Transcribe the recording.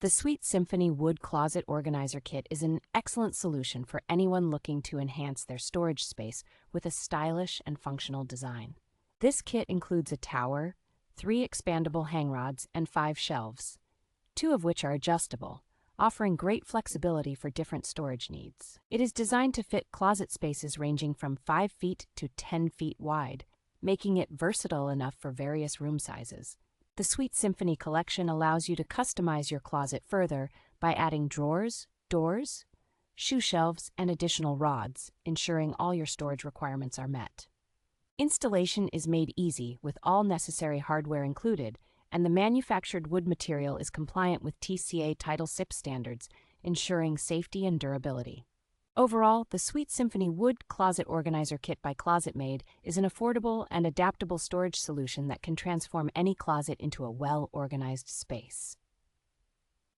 The SuiteSymphony Wood Closet Organizer Kit is an excellent solution for anyone looking to enhance their storage space with a stylish and functional design. This kit includes a tower, 3 expandable hang rods, and 5 shelves, 2 of which are adjustable, offering great flexibility for different storage needs. It is designed to fit closet spaces ranging from 5 feet to 10 feet wide, making it versatile enough for various room sizes. The SuiteSymphony collection allows you to customize your closet further by adding drawers, doors, shoe shelves, and additional rods, ensuring all your storage requirements are met. Installation is made easy with all necessary hardware included, and the manufactured wood material is compliant with TSCA Title VI standards, ensuring safety and durability. Overall, the SuiteSymphony Wood Closet Organizer Kit by ClosetMaid is an affordable and adaptable storage solution that can transform any closet into a well-organized space.